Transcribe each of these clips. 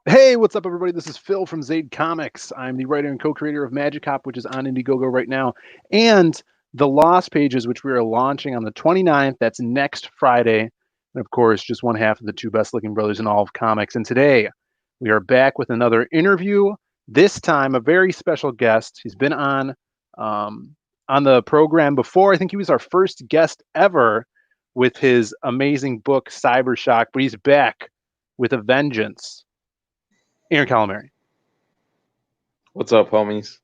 Hey, what's up, everybody? This is Phil from Zaid Comics. I'm the writer and co-creator of Magic Hop, which is on Indiegogo right now, and the Lost Pages, which we are launching on the 29th. That's next Friday. And of course, just one half of the two best-looking brothers in all of comics. And today, we are back with another interview. This time, a very special guest. He's been on the program before. I think he was our first guest ever with his amazing book, Cybershock, but he's back with a vengeance. Aaron Calimeri. What's up, homies?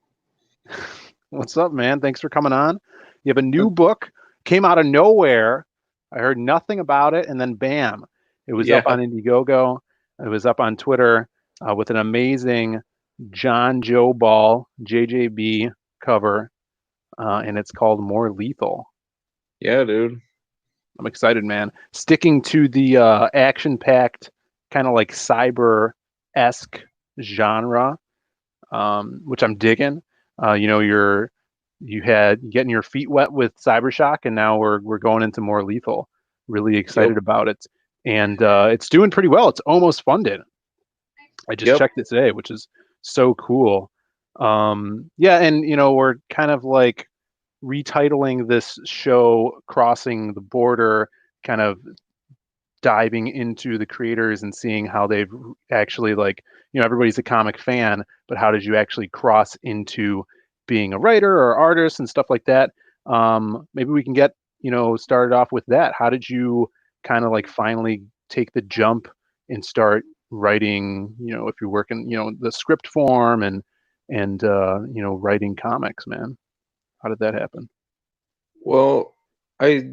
What's up, man? Thanks for coming on. You have a new book, came out of nowhere. I heard nothing about it, and then bam, it was up Yeah, on Indiegogo. It was up on Twitter with an amazing John Joe Ball JJB cover, and it's called More Lethal. yeah, dude. I'm excited, man. Sticking to the action-packed, kind of like cyber-esque genre, which I'm digging. You had getting your feet wet with Cybershock, and now we're going into More Lethal. Really Yep, excited about it, and it's doing pretty well. It's almost funded. I just yep. checked it today, which is so cool. Yeah, and we're kind of like retitling this show "Crossing the Border," kind of diving into the creators and seeing how they've actually like everybody's a comic fan, but how did you actually cross into being a writer or artist and stuff like that. Maybe we can get started off with that. How did you kind of like finally take the jump and start writing, if you're working the script form and writing comics, man? How did that happen? Well, I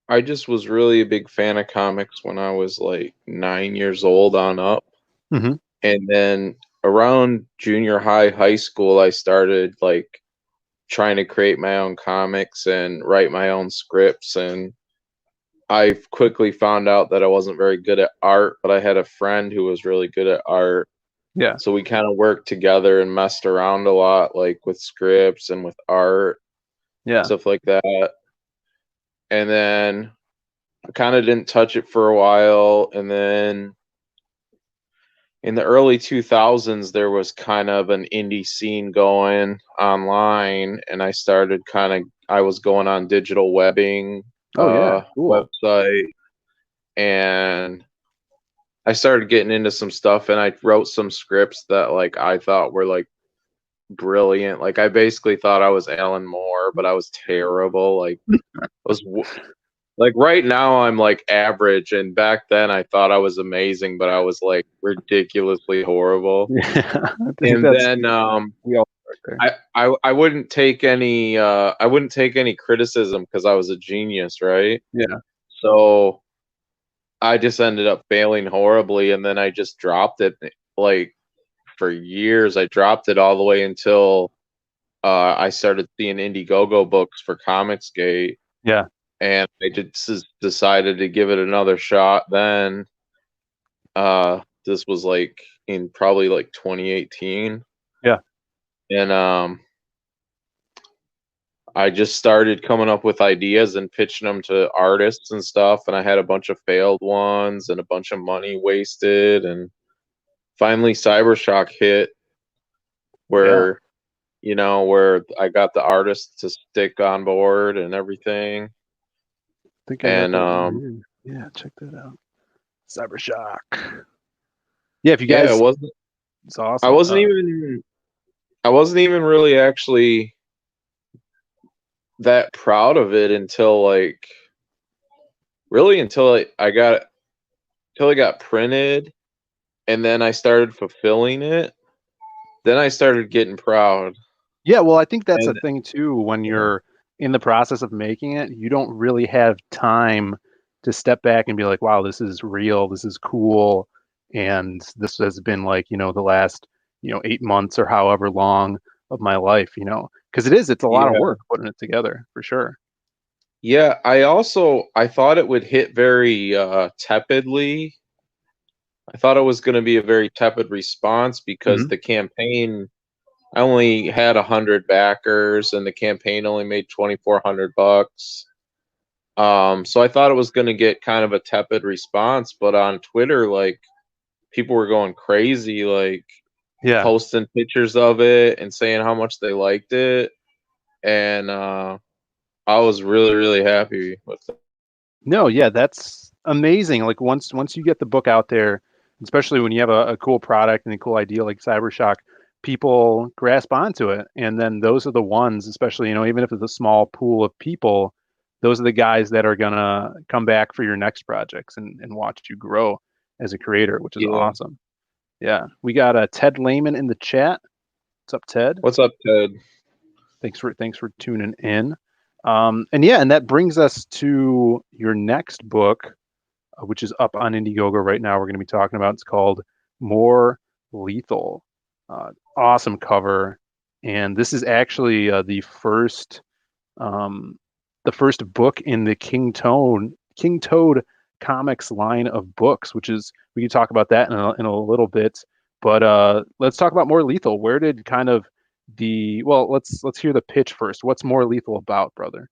I just was really a big fan of comics when I was like 9 years old on up, Hmm. and then around junior high, high school, I started like trying to create my own comics and write my own scripts, and I quickly found out that I wasn't very good at art, but I had a friend who was really good at art. Yeah. So we kind of worked together and messed around a lot, like with scripts and with art, Yeah. stuff like that. And then I kind of didn't touch it for a while. And then in the early 2000s, there was kind of an indie scene going online. And I was going on digital webbing Oh yeah, cool. website. And I started getting into some stuff and I wrote some scripts that like I thought were like brilliant. Like I basically thought I was Alan Moore, but I was terrible. Like right now I'm like average, and back then I thought I was amazing, but I was like ridiculously horrible. Yeah, I think And that's then we all start there. I wouldn't take any criticism because I was a genius, right? Yeah. So I just ended up failing horribly, and then I just dropped it like for years. I dropped it all the way until I started seeing Indiegogo books for Comicsgate, Yeah. and I just decided to give it another shot. Then this was like in probably like 2018, Yeah. and I just started coming up with ideas and pitching them to artists and stuff. And I had a bunch of failed ones and a bunch of money wasted, and finally Cybershock hit, Yeah. where where I got the artists to stick on board and everything. I think I got And that right here. Yeah, check that out. Cybershock. Yeah, if you yeah, guys, it's I awesome. wasn't even I wasn't even really actually that proud of it until like really until it got printed, and then I started fulfilling it. Then I started getting proud. Yeah, well, I think that's a And thing too. When yeah, you're in the process of making it, you don't really have time to step back and be like, wow, this is real, this is cool, and this has been like, the last, 8 months or however long of my life, because it's a lot of yeah, work putting it together for sure. yeah. I thought it would hit very tepidly. I thought it was going to be a very tepid response because Hmm. the campaign, I only had 100 backers, and the campaign only made $2,400. So I thought it was going to get kind of a tepid response, but on Twitter, like people were going crazy, like Yeah. posting pictures of it and saying how much they liked it. And I was really, really happy with it. No, yeah, that's amazing. Like once you get the book out there, especially when you have a cool product and a cool idea like Cybershock, people grasp onto it. And then those are the ones, especially, even if it's a small pool of people, those are the guys that are gonna come back for your next projects and watch you grow as a creator, which is Yeah. awesome. Yeah. We got Ted Lehman in the chat. What's up, Ted? What's up, Ted? Thanks for tuning in. And yeah, and that brings us to your next book, which is up on Indiegogo right now. We're going to be talking about. It's called More Lethal. Awesome cover, and this is actually um, the first book in the King Toad comics line of books, which is we can talk about that in a little bit. But let's talk about More Lethal. Where did kind of let's hear the pitch first. What's More Lethal about, brother?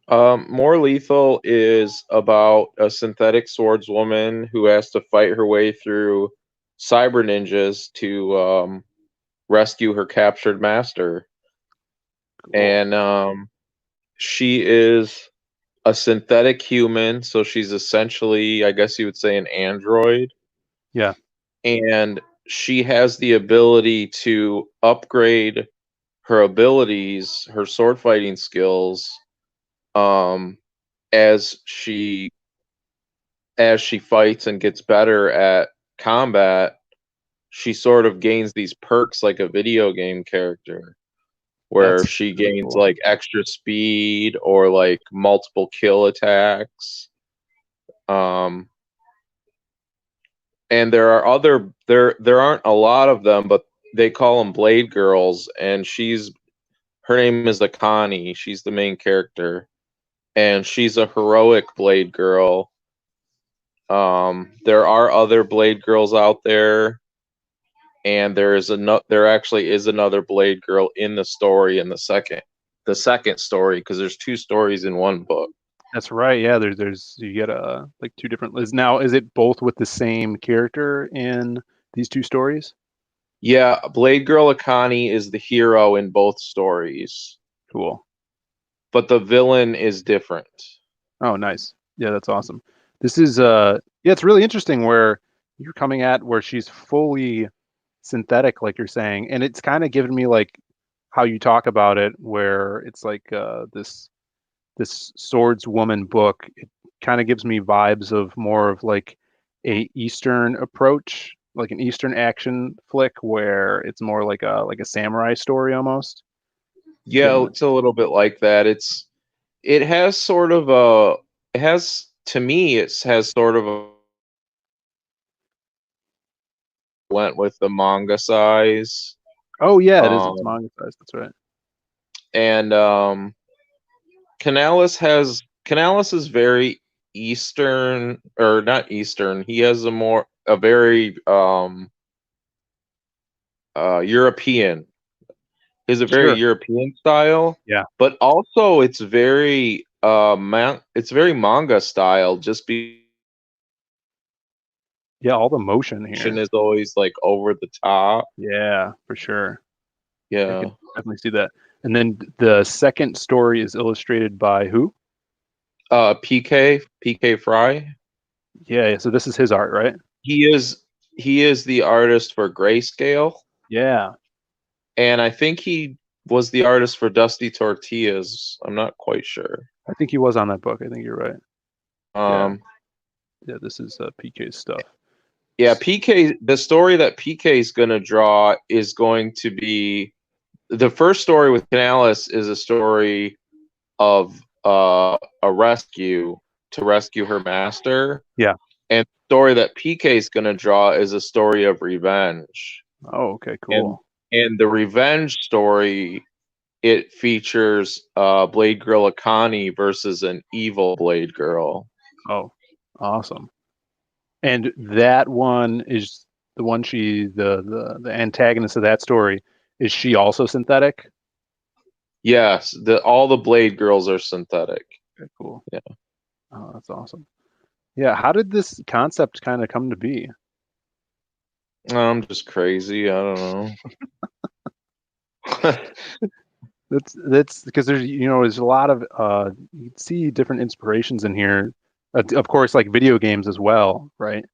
More Lethal is about a synthetic swordswoman who has to fight her way through cyber ninjas to rescue her captured master. Cool. And she is a synthetic human, so she's essentially, I guess you would say, an android. Yeah, And she has the ability to upgrade her abilities, her sword fighting skills, um, as she fights and gets better at combat. She sort of gains these perks like a video game character, where that's she really gains cool. like extra speed or like multiple kill attacks. Um, and there aren't a lot of them, but they call them Blade Girls, and her name is Akani. She's the main character, and she's a heroic Blade Girl. There are other Blade Girls out there, and there actually is another Blade Girl in the story in the second story, because there's two stories in one book. That's right. Yeah, there's you get like two different. Is it both with the same character in these two stories? Yeah, Blade Girl Akani is the hero in both stories, Cool. but the villain is different. Oh, nice. Yeah, that's awesome. This is yeah, it's really interesting where you're coming at where she's fully synthetic, like you're saying, and it's kind of given me like how you talk about it, where it's like this swordswoman book. It kind of gives me vibes of more of like a Eastern approach, like an Eastern action flick, where it's more like a samurai story almost. Yeah, Getting it's a little bit like that. It has sort of a it has to me it has sort of a went with the manga size. oh yeah, it is. It's Um manga size. That's right. and Canalis is very Eastern, or not Eastern. He has a very European. He has a very Sure. European style, Yeah. but also it's very manga style, just because Yeah. All the motion action here. is always like over the top. Yeah, for sure. I Yeah. could definitely see that. And then the second story is illustrated by who? PK Fry. Yeah. Yeah, so this is his art, right? He is the artist for Grayscale, Yeah. and I think he was the artist for Dusty Tortillas. I'm not quite sure. I think he was on that book. I think you're right. Yeah. Um, Yeah. This is PK's stuff. yeah, PK. The story that PK is going to draw is going to be the first story with Canalis is a story of a rescue to rescue her master, Yeah. and the story that PK is going to draw is a story of revenge. Oh, okay. And Cool. the revenge story, it features Blade Girl Akani versus an evil Blade Girl. Oh, awesome. And that one is the one the antagonist of that story. Is she also synthetic? Yes, all the Blade Girls are synthetic. Okay, cool. Yeah. Oh, that's awesome. Yeah. How did this concept kind of come to be? I'm just crazy. I don't know. That's because there's a lot of you can see different inspirations in here. Of course, like video games as well, right?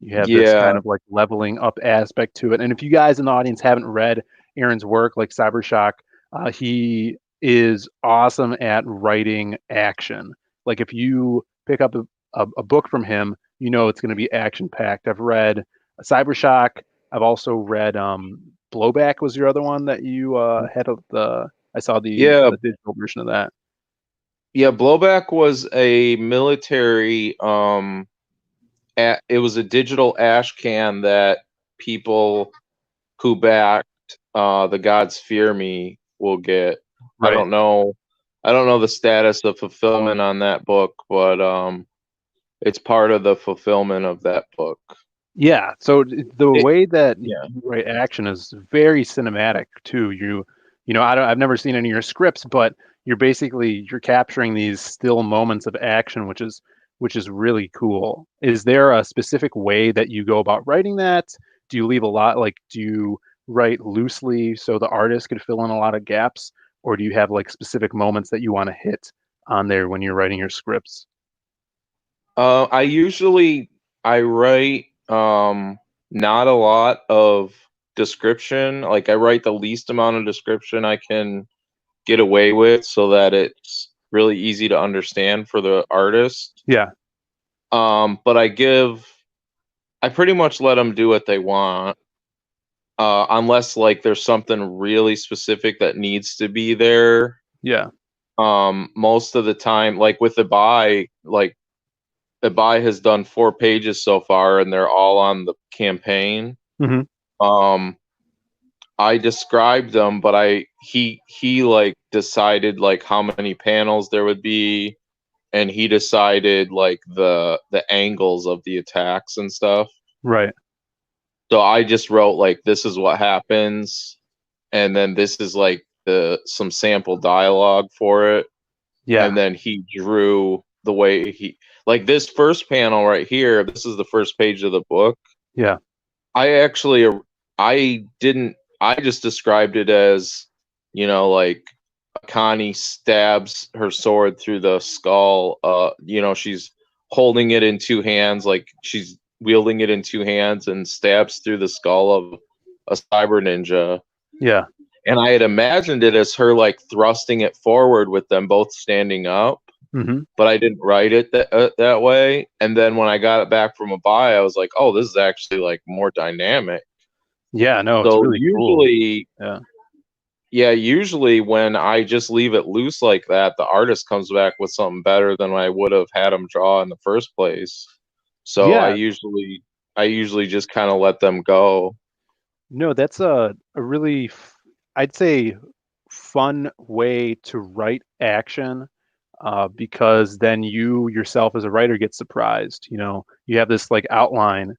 You have this kind Yeah, of like leveling up aspect to it. And if you guys in the audience haven't read Aaron's work, like Cybershock, he is awesome at writing action. Like if you pick up a book from him, you know it's going to be action packed. I've read Cybershock. I've also read Blowback was your other one that you had the. I saw yeah, the digital version of that. yeah. Blowback was a military. It was a digital ash can that people who backed the Gods Fear Me will get. I Right. don't know. I don't know the status of fulfillment on that book, but it's part of the fulfillment of that book. Yeah, so the It, way that you yeah. write action is very cinematic too. I've never seen any of your scripts, but you're capturing these still moments of action, which is really cool. Is there a specific way that you go about writing that? Do you leave a lot, like, do you write loosely so the artist could fill in a lot of gaps, or do you have like specific moments that you want to hit on there when you're writing your scripts? I write not a lot of description. Like I write the least amount of description I can get away with so that it's really easy to understand for the artist. Yeah, But I pretty much let them do what they want. Unless like there's something really specific that needs to be there. yeah, Most of the time, like with the buy has done 4 pages so far and they're all on the campaign. hmm, Um, I described them, but he like decided like how many panels there would be, and he decided like the angles of the attacks and stuff. right, So I just wrote like this is what happens, and then this is like the some sample dialogue for it, yeah, and then he drew the way he like this first panel right here. This is the first page of the book. yeah, I actually I didn't I just described it as, like Connie stabs her sword through the skull. She's holding it in two hands, like she's wielding it in two hands and stabs through the skull of a cyber ninja. yeah. And I had imagined it as her like thrusting it forward with them both standing up, Hmm. but I didn't write it that way. And then when I got it back from a buy, I was like, oh, this is actually like more dynamic. Yeah, no, it's So really cool. usually, Yeah. yeah, usually when I just leave it loose like that, the artist comes back with something better than I would have had him draw in the first place. So Yeah, I usually just kind of let them go. no, that's a really, I'd say, fun way to write action, because then you yourself as a writer get surprised. You have this like outline,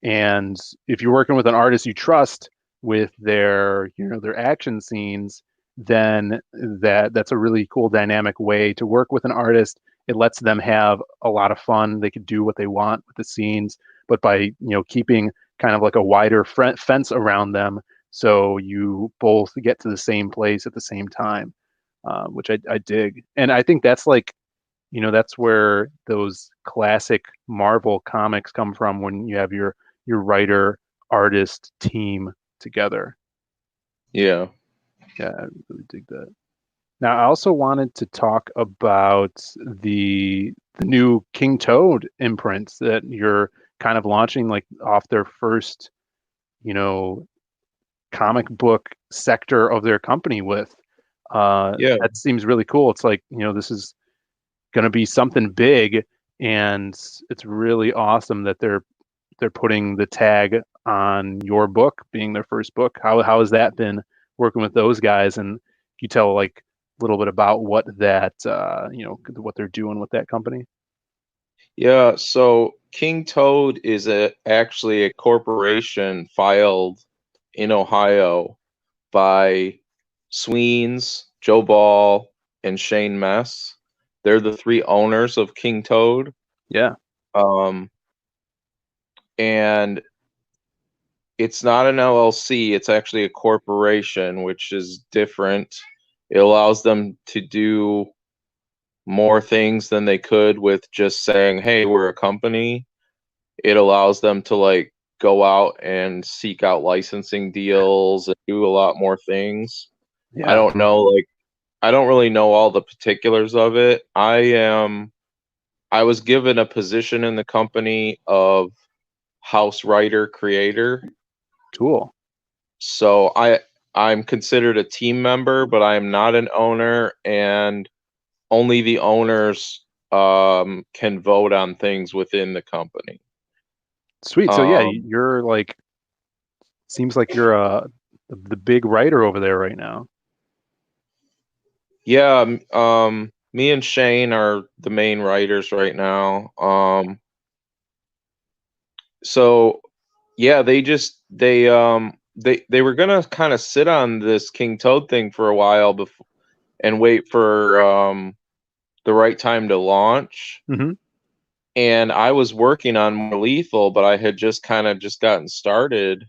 and if you're working with an artist you trust with their action scenes, then that's a really cool dynamic way to work with an artist. It lets them have a lot of fun. They could do what they want with the scenes, but by keeping kind of like a wider fence around them, so you both get to the same place at the same time, which I dig. And I think that's like, that's where those classic Marvel comics come from, when you have your writer artist team together. Yeah. Yeah, I really dig that. Now, I also wanted to talk about the new King Toad imprints that you're kind of launching, like off their first, you know, comic book sector of their company with. Yeah. That seems really cool. It's like, this is going to be something big, and it's really awesome that they're putting the tag on your book being their first book. How has that been working with those guys? And can you tell like a little bit about what they're doing with that company? Yeah. So King Toad is actually a corporation filed in Ohio by Sweens, Joe Ball, and Shane Mess. They're the three owners of King Toad. Yeah. Um, and it's not an LLC, it's actually a corporation, which is different. It allows them to do more things than they could with just saying, "Hey, we're a company." It allows them to like go out and seek out licensing deals and do a lot more things. I Yeah, don't know, like I don't really know all the particulars of it. I was given a position in the company of house writer creator. cool. So I'm considered a team member, but I am not an owner, and only the owners can vote on things within the company. Sweet. So yeah, Um you're like seems like you're the big writer over there right now. yeah, me and Shane are the main writers right now. So yeah, they were gonna kind of sit on this King Toad thing for a while before and wait for the right time to launch. Hmm. And I was working on More Lethal, but I had just kind of just gotten started,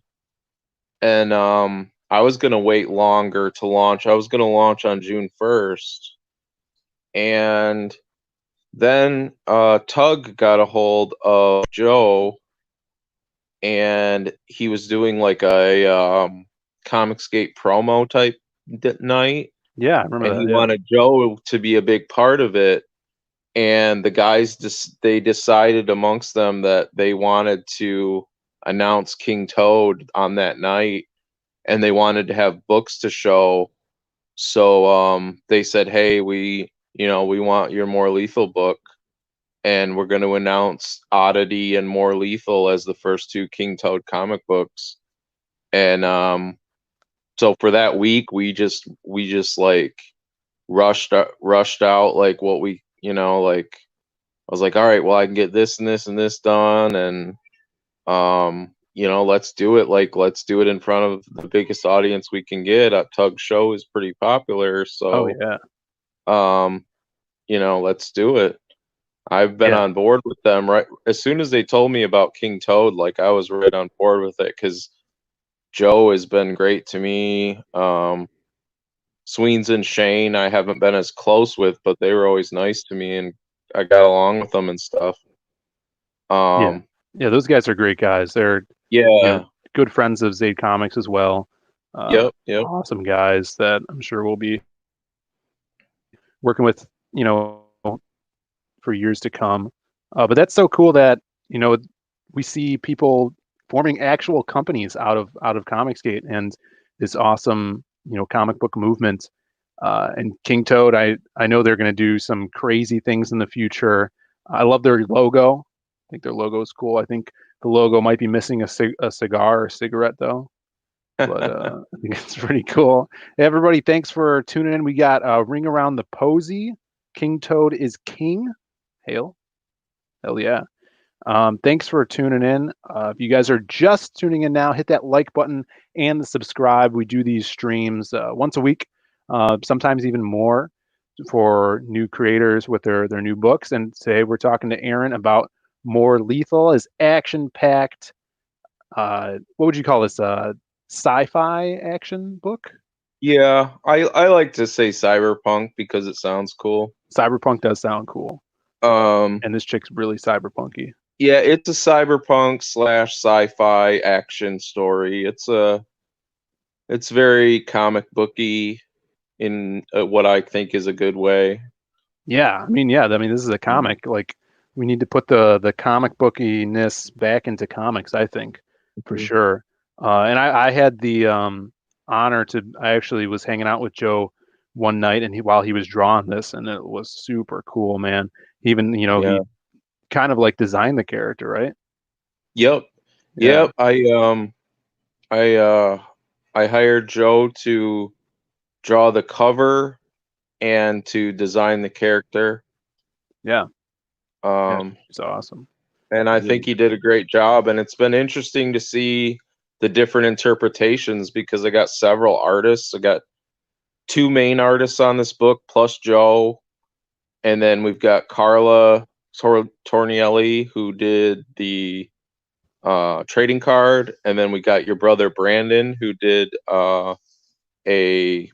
and I was gonna wait longer to launch. I was gonna launch on June 1st, and then Tug got a hold of Joe, and he was doing like a Comicsgate promo type night, Yeah, I remember and he that. Yeah. wanted Joe to be a big part of it. And the guys they decided amongst them that they wanted to announce King Toad on that night, and they wanted to have books to show. So they said, "Hey, we want your More Lethal book, and we're going to announce Oddity and More Lethal as the first two King Toad comic books." And so for that week, we just like rushed out like what we like. I was like, all right, well, I can get this and this and this done, and let's do it. Like, let's do it in front of the biggest audience we can get. Tug's show is pretty popular, Oh so yeah. um, let's do it. I've been Yeah. on board with them right as soon as they told me about King Toad. Like, I was right on board with it because Joe has been great to me. Sweens and Shane, I haven't been as close with, but they were always nice to me, and I got along with them and stuff. Yeah. Um, Yeah, those guys are great guys. They're, yeah, good friends of Zaid Comics as well. yep. Awesome guys that I'm sure we'll be working with, you know, for years to come. But that's so cool that, you know, we see people forming actual companies out of Comicsgate and this awesome, comic book movement. And King Toad, I know they're going to do some crazy things in the future. I love their logo. I think their logo is cool. I think the logo might be missing a cigar or cigarette though, but I think it's pretty cool. Hey, everybody, thanks for tuning in. We got Ring Around the Posy. King Toad is king. Hail. Hell yeah. Thanks for tuning in. If you guys are just tuning in now, hit that like button and the subscribe. We do these streams once a week, sometimes even more for new creators with their new books. And today we're talking to Aaron about More Lethal, is action packed. What would you call this? Sci-fi action book? Yeah, I like to say cyberpunk because it sounds cool. Cyberpunk does sound cool, Um, and this chick's really cyberpunky. yeah, it's a cyberpunk slash sci-fi action story. It's very comic booky in what I think is a good way. Yeah, I mean, yeah, I mean, this is a Mm. comic. Like, we need to put the comic bookiness back into comics, I think, for Mhm. sure. And I had the honor to. I actually was hanging out with Joe one night, and while he was drawing this, and it was super cool, man. Even Yeah. he kind of like designed the character, right? Yep. Yeah, Yep. I I hired Joe to draw the cover and to design the character. yeah, yeah. Um, It's awesome. and I think Really. he did a great job. And it's been interesting to see the different interpretations because I got several artists. I got two main artists on this book plus Joe, and then we've got Carla Tornielli who did the trading card, and then we got your brother Brandon who did a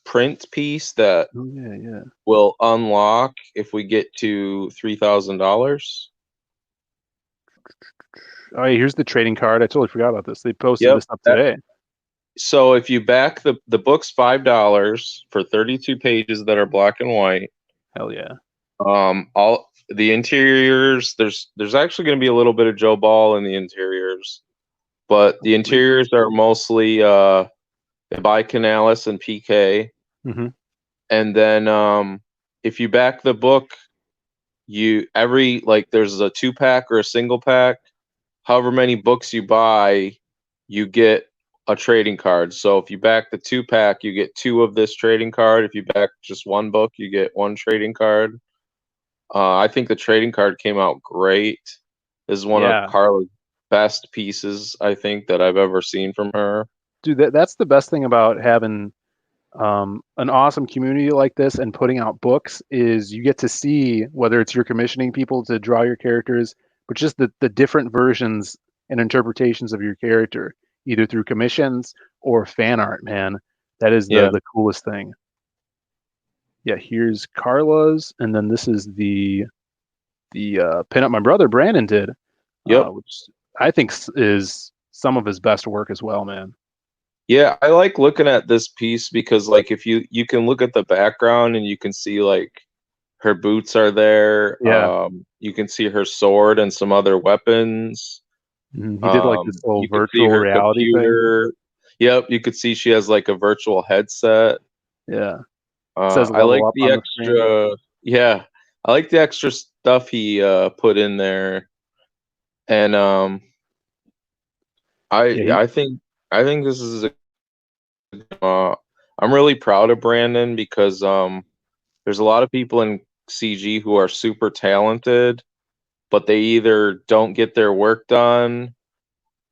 print piece that Oh yeah, yeah. will unlock if we get to $3,000. Oh, yeah, here's the trading card. I totally forgot about this. They posted Yep. this up today. So if you back the book's $5 for 32 pages that are black and white. Hell yeah. All the interiors, there's actually going to be a little bit of Joe Ball in the interiors, but the Sweet. interiors are mostly by Canales and PK. Mm-hmm. And then if you back the book, you every like there's a 2-pack or a single pack. However many books you buy, you get a trading card. So if you back the 2-pack, you get 2 of this trading card. If you back just one book, you get 1 trading card. I think the trading card came out great. This is one of Yeah. Carla's best pieces, I think, that I've ever seen from her. Dude, that's the best thing about having an awesome community like this and putting out books is you get to see whether it's you're commissioning people to draw your characters, but just the different versions and interpretations of your character, either through commissions or fan art, man. That is Yeah. the coolest thing. Yeah, here's Carla's, and then this is the pinup my brother Brandon did, Yep. which I think is some of his best work as well, man. Yeah, I like looking at this piece because like if you can look at the background and you can see like her boots are there. Yeah, You can see her sword and some other weapons. he did like this little You could see virtual her reality thing. computer. Yep, you could see she has like a virtual headset. Yeah, it says I level like up the on the screen. extra. Yeah, I like the extra stuff he put in there, and I Yeah, I think this is I'm really proud of Brandon because there's a lot of people in CG who are super talented, but they either don't get their work done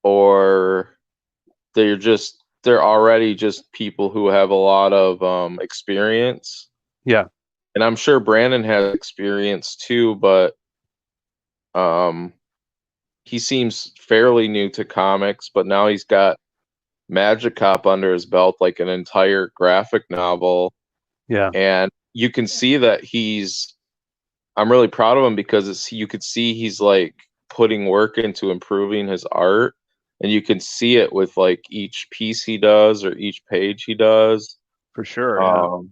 or they're already just people who have a lot of experience. yeah, And I'm sure Brandon has experience too, but um he seems fairly new to comics, but now he's got Magic Cop under his belt, like an entire graphic novel. yeah, And you can see that I'm really proud of him because you could see he's like putting work into improving his art. And you can see it with like each piece he does or each page he does. for sure. Yeah, Um,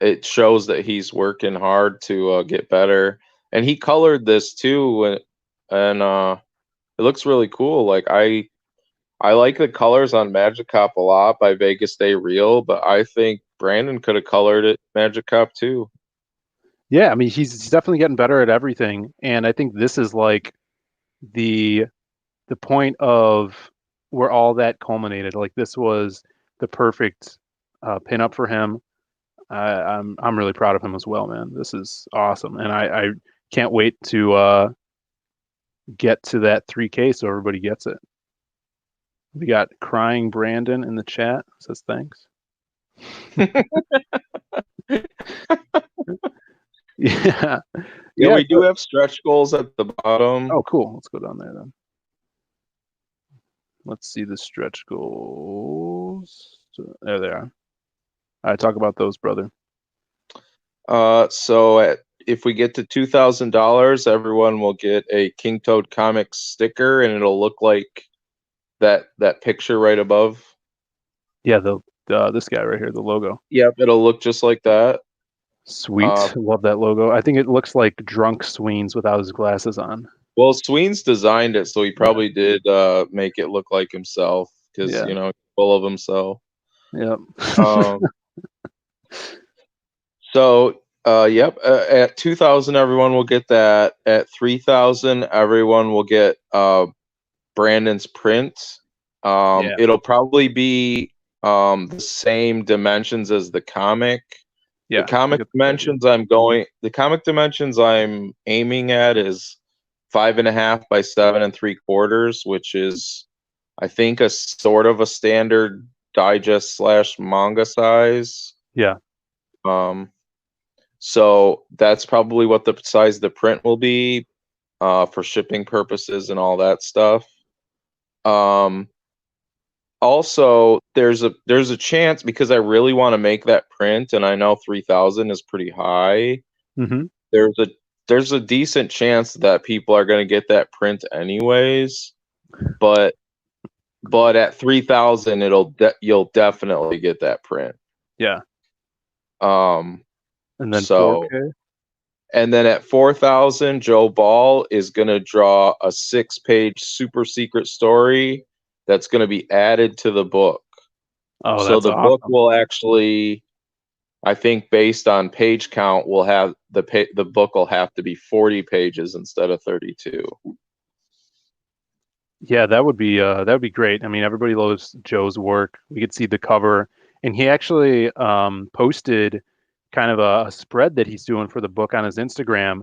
it shows that he's working hard to get better. And he colored this too, and it looks really cool. Like I like the colors on Magic Cop a lot by Vegas Day Real, but I think Brandon could have colored it Magic Cop too. yeah. I mean, he's definitely getting better at everything, and I think this is like the the point of where all that culminated. Like this was the perfect pinup for him. I'm really proud of him as well, man. This is awesome, and I can't wait to get to that 3K so everybody gets it. We got crying Brandon in the chat says thanks. Yeah, Yeah, yeah. we do have stretch goals at the bottom. Oh, cool. Let's go down there then. Let's see the stretch goals. There they are. All right, talk about those, brother. If we get to $2,000, everyone will get a King Toad Comics sticker, and it'll look like that picture right above. Yeah, the this guy right here, the logo. Yep, it'll look just like that. Sweet. Love that logo. I think it looks like drunk Sweens without his glasses on. Well, Sween's designed it, so he Yeah. probably did make it look like himself because Yeah. full of himself. Yep. Um, yep. At 2,000, everyone will get that. At 3,000, everyone will get Brandon's print. Yeah. It'll probably be the same dimensions as the comic. Yeah. I get the idea. The comic dimensions I'm aiming at is 5.5 by 7 3/4, which is, I think, a sort of a standard digest slash manga size. Yeah. So that's probably what the size of the print will be, for shipping purposes and all that stuff. Um, Also, there's a chance because I really want to make that print, and I know 3,000 is pretty high. Hmm. There's a there's a decent chance that people are going to get that print anyways, but at 3,000 you'll definitely get that print. Yeah. Um And then so 4K. and then at 4,000 Joe Ball is going to draw a 6-page super secret story that's going to be added to the book. Oh, So that's the book awesome. will actually, I think, based on page count, will have the book will have to be 40 pages instead of 32. Yeah, that would be great. I mean, everybody loves Joe's work. We could see the cover, and he actually posted kind of a spread that he's doing for the book on his Instagram.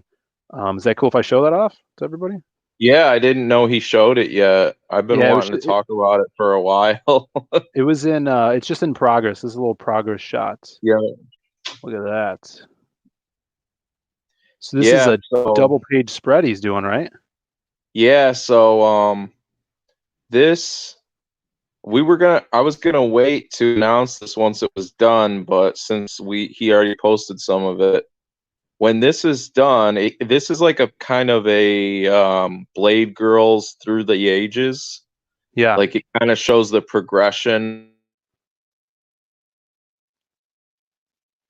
Is that cool if I show that off to everybody? Yeah, I didn't know he showed it yet. I've been Yeah, wanting to talk about it for a while. it was in it's just in progress. This is a little progress shot. Yeah. Look at that. So this is Yeah, a so double page spread he's doing, right? yeah, so this I was gonna wait to announce this once it was done, but since we he already posted some of it, when this is done, this is like a kind of a Blade Girls through the ages. Yeah. Like it kind of shows the progression.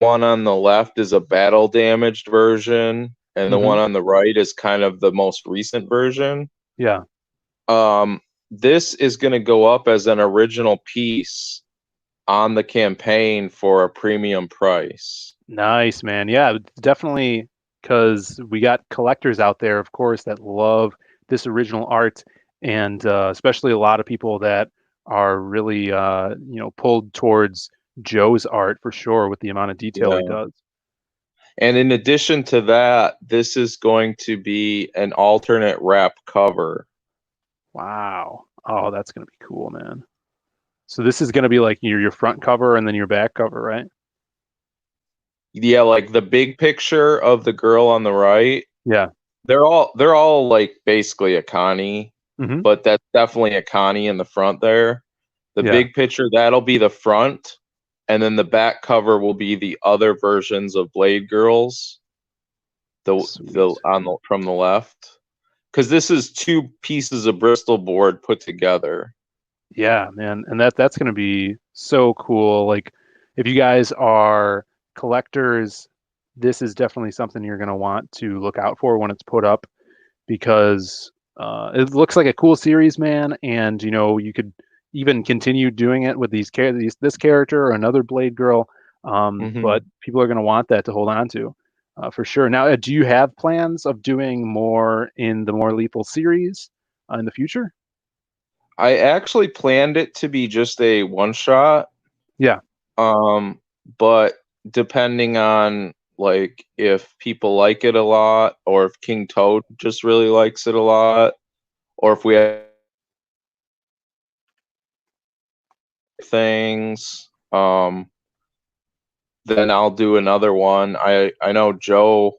One on the left is a battle damaged version, and the Hmm. one on the right is kind of the most recent version. Yeah. This is going to go up as an original piece on the campaign for a premium price. Nice, man. Yeah, definitely, because we got collectors out there, of course, that love this original art, and especially a lot of people that are really, pulled towards Joe's art for sure with the amount of detail he Yeah. does. And in addition to that, this is going to be an alternate wrap cover. Wow. Oh, that's gonna be cool, man. So this is gonna be like your front cover and then your back cover, right? Yeah, like the big picture of the girl on the right, Yeah. they're all like basically a Connie, Hmm. but that's definitely a Connie in the front there. The Yeah. big picture, that'll be the front, and then the back cover will be the other versions of Blade Girls, the Sweet. on the from the left. Because this is two pieces of Bristol board put together. Yeah, man. And that's gonna be so cool. Like if you guys are collectors, this is definitely something you're gonna want to look out for when it's put up because it looks like a cool series, man. And you could even continue doing it with this character or another Blade Girl. But Hmm. people are gonna want that to hold on to, for sure. Now, do you have plans of doing more in the more lethal series in the future? I actually planned it to be just a one shot. Yeah. Um, but depending on like if people like it a lot, or if King Toad just really likes it a lot, or if we have things, then I'll do another one. I know Joe.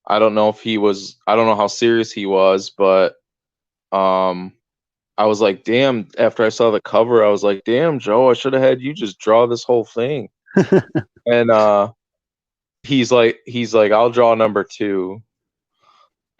I don't know how serious he was, but um, I was like, damn. After I saw the cover, I was like, damn, Joe, I should have had you just draw this whole thing. And he's like, I'll draw number two.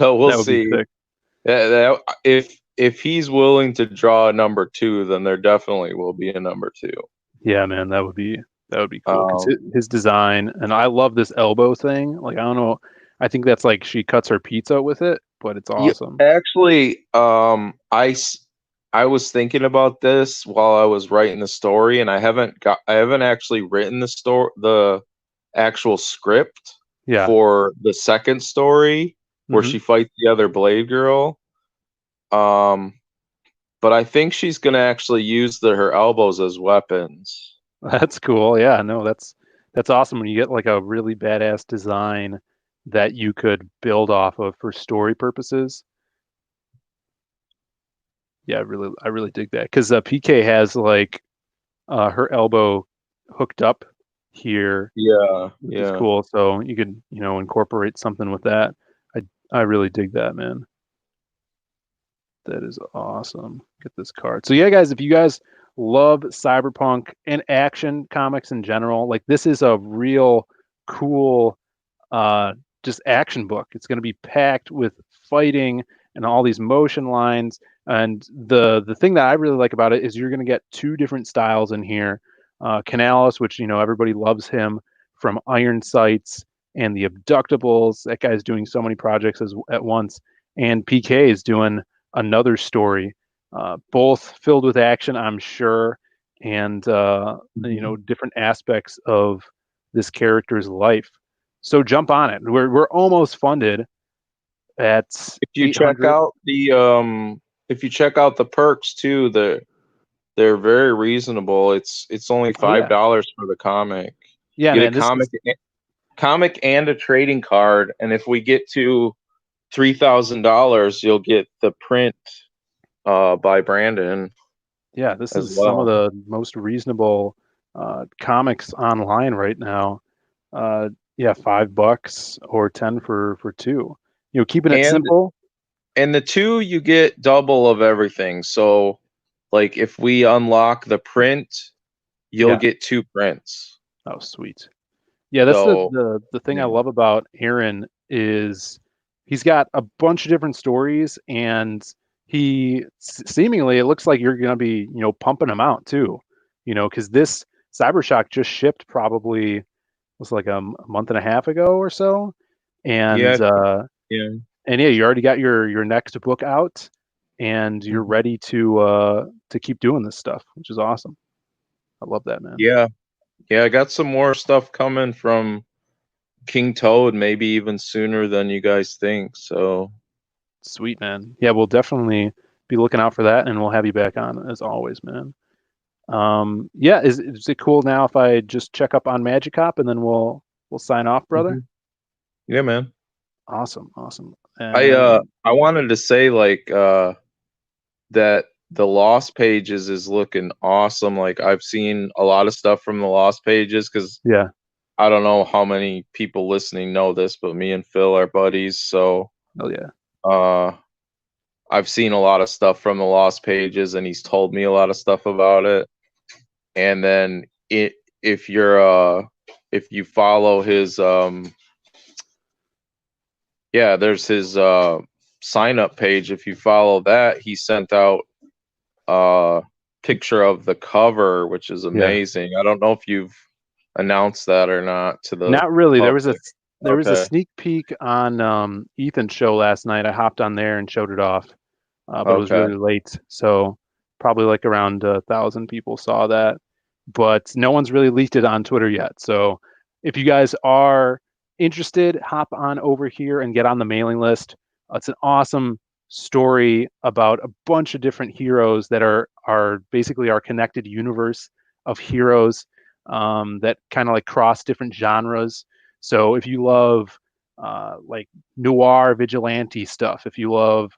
So we'll That would be see. sick. If he's willing to draw a number two, then there definitely will be a number two. Yeah, man, that would be cool because Um, his design, and I love this elbow thing. Like I don't know, I think that's like she cuts her pizza with it, but it's you awesome. actually, I was thinking about this while I was writing the story, and I haven't actually written the actual script Yeah. for the second story where Hmm. she fights the other Blade Girl. Um, but I think she's gonna actually use her elbows as weapons. That's cool. Yeah, no, that's awesome when you get like a really badass design that you could build off of for story purposes. Yeah, I really dig that because PK has like her elbow hooked up here, Yeah, which is yeah. cool. So you could, incorporate something with that. I I really dig that, man. That is awesome. Get this card. So yeah, guys, if you guys love cyberpunk and action comics in general, like this is a real cool uh just action book. It's going to be packed with fighting and all these motion lines. And the thing that I really like about it is you're going to get two different styles in here. Canales, which everybody loves him from Iron Sights and the Abductables. That guy's doing so many projects at once. And PK is doing another story, both filled with action, I'm sure, and different aspects of this character's life. So jump on it. We're almost funded at If you check 800. out the perks too, they're very reasonable. It's only Oh yeah, $5 for the comic. yeah, You get a man. This is comic and a trading card, and if we get to $3,000, you'll get the print by Brandon yeah, this as is some of well. the most reasonable comics online right now. Yeah, $5 or 10 for two. Keeping it And simple. the two, you get double of everything. So like if we unlock the print, you'll Yeah. get two prints. Oh, sweet. Yeah, that's the So the the thing I yeah. love about Aaron is he's got a bunch of different stories, and seemingly it looks like you're gonna be pumping them out too, because this Cybershock just shipped probably was like a month and a half ago or so, Yeah, and yeah. yeah, you already got your next book out, and you're Mhm. ready to keep doing this stuff, which is awesome. I love that, man. Yeah. Yeah, I got some more stuff coming from King Toad, maybe even sooner than you guys think. So Sweet, man. Yeah, we'll definitely be looking out for that, and we'll have you back on as always, man. Yeah, is it cool now if I just check up on Magicop and then we'll sign off, brother? mhm. Yeah, man. Awesome, awesome. I wanted to say like that the Lost Pages is looking awesome. Like I've seen a lot of stuff from the Lost Pages because Yeah, I don't know how many people listening know this, but me and Phil are buddies. So oh yeah, uh I've seen a lot of stuff from the Lost Pages, and he's told me a lot of stuff about it. And then if you're if you follow his yeah, there's his sign up page. If you follow that, he sent out a picture of the cover, which is yeah. amazing. I don't know if you've announced that or not to the Not really. public. There was a Okay. sneak peek on Ethan's show last night. I hopped on there and showed it off, but it was Okay. really late, so probably like around 1,000 people saw that. But no one's really leaked it on Twitter yet. So if you guys are interested, hop on over here and get on the mailing list. It's an awesome story about a bunch of different heroes that are basically our connected universe of heroes that kind of like cross different genres. So if you love like noir vigilante stuff, if you love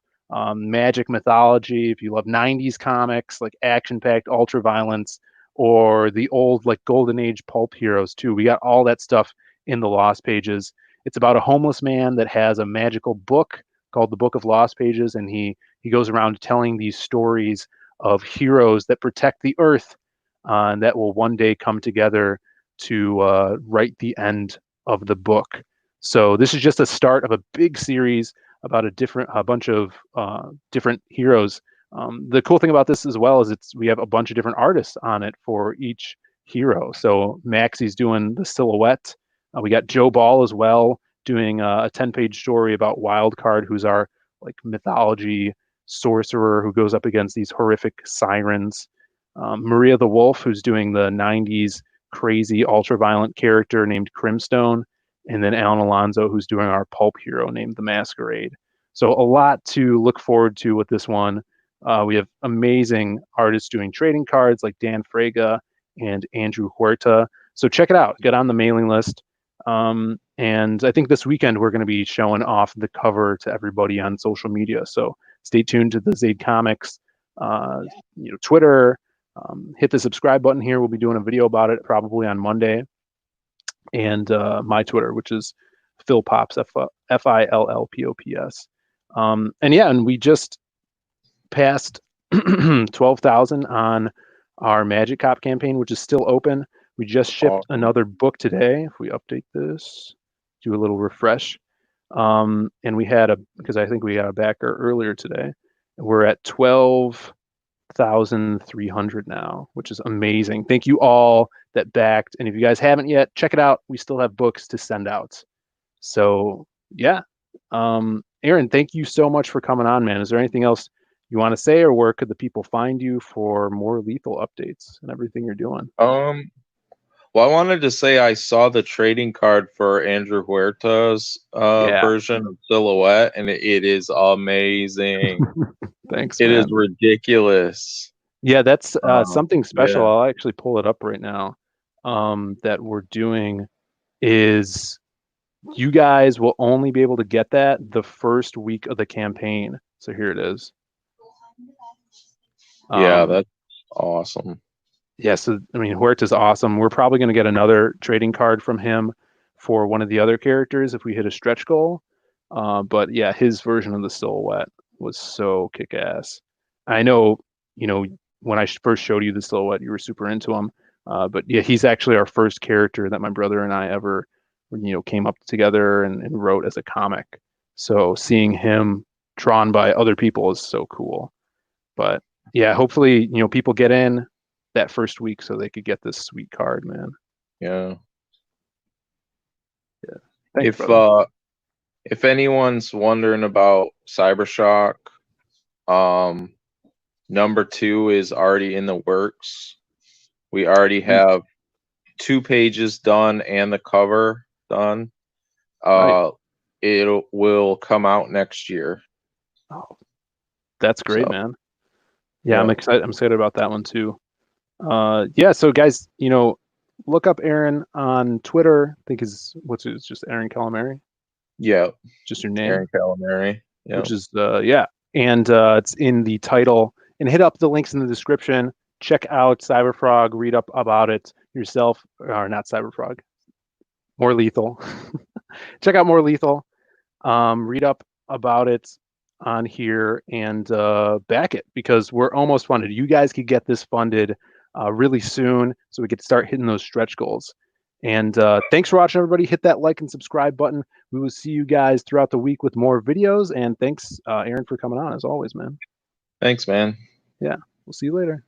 magic mythology, if you love 90s comics, like action packed ultra violence, or the old like golden age pulp heroes too. We got all that stuff in the Lost Pages. It's about a homeless man that has a magical book called the Book of Lost Pages, and he goes around telling these stories of heroes that protect the earth and that will one day come together to write the end of the book. So this is just a start of a big series about a bunch of different heroes. The cool thing about this as well is we have a bunch of different artists on it for each hero. So Maxie's doing the silhouette. We got Joe Ball as well doing a 10-page story about Wildcard, who's our like mythology sorcerer who goes up against these horrific sirens. Maria the Wolf, who's doing the 90s crazy ultra-violent character named Crimstone, and then Alan Alonso, who's doing our pulp hero named the Masquerade. So a lot to look forward to with this one. We have amazing artists doing trading cards like Dan Frega and Andrew Huerta. So check it out. Get on the mailing list. And I think this weekend we're going to be showing off the cover to everybody on social media. So stay tuned to the Zaid Comics, uh, Twitter. Hit the subscribe button here. We'll be doing a video about it probably on Monday, and my Twitter, which is Phil Pops, Fillpops. And yeah, and we just passed 12,000 on our Magic Cop campaign, which is still open. We just shipped Awesome. another book today. If we update this, do a little refresh. And we had because I think we got a backer earlier today. We're at 12,300 now, which is amazing. Thank you all that backed. And if you guys haven't yet, check it out. We still have books to send out. So yeah. Aaron, thank you so much for coming on, man. Is there anything else you want to say, or where could the people find you for more lethal updates and everything you're doing? Well, I wanted to say I saw the trading card for Andrew Huerta's Yeah. version of Silhouette, and it is amazing. Thanks, It is man. ridiculous. Yeah, that's something special. Yeah. I'll actually pull it up right now. That we're doing is you guys will only be able to get that the first week of the campaign. So here it is. Yeah, Um, that's awesome. yeah, so I mean, Huerta's awesome. We're probably going to get another trading card from him for one of the other characters if we hit a stretch goal. But yeah, his version of the Silhouette was so kick ass. I know, when I first showed you the Silhouette, you were super into him. But yeah, he's actually our first character that my brother and I ever, came up together and wrote as a comic. So seeing him drawn by other people is so cool. But yeah, hopefully, people get in that first week so they could get this sweet card, man. Yeah. Yeah. Thanks, If brother. uh if anyone's wondering about Cybershock, um number 2 is already in the works. We already Sweet. have 2 pages done and the cover done. Right. It will come out next year. Oh, that's great, So, man. Yeah, I'm yeah. excited. I'm excited about that one too. Yeah. So guys, look up Aaron on Twitter. I think it's just Aaron Calimeri, Yeah. just your name, Aaron Calimeri. Yeah. which is yeah, and it's in the title. And hit up the links in the description. Check out Cyberfrog. Read up about it yourself, or not Cyberfrog. More Lethal. Check out More Lethal. Read up about it on here and back it because we're almost funded. You guys could get this funded really soon so we could start hitting those stretch goals. And thanks for watching, everybody. Hit that like and subscribe button. We will see you guys throughout the week with more videos. And thanks, Aaron, for coming on as always, man. Thanks, man. Yeah, we'll see you later.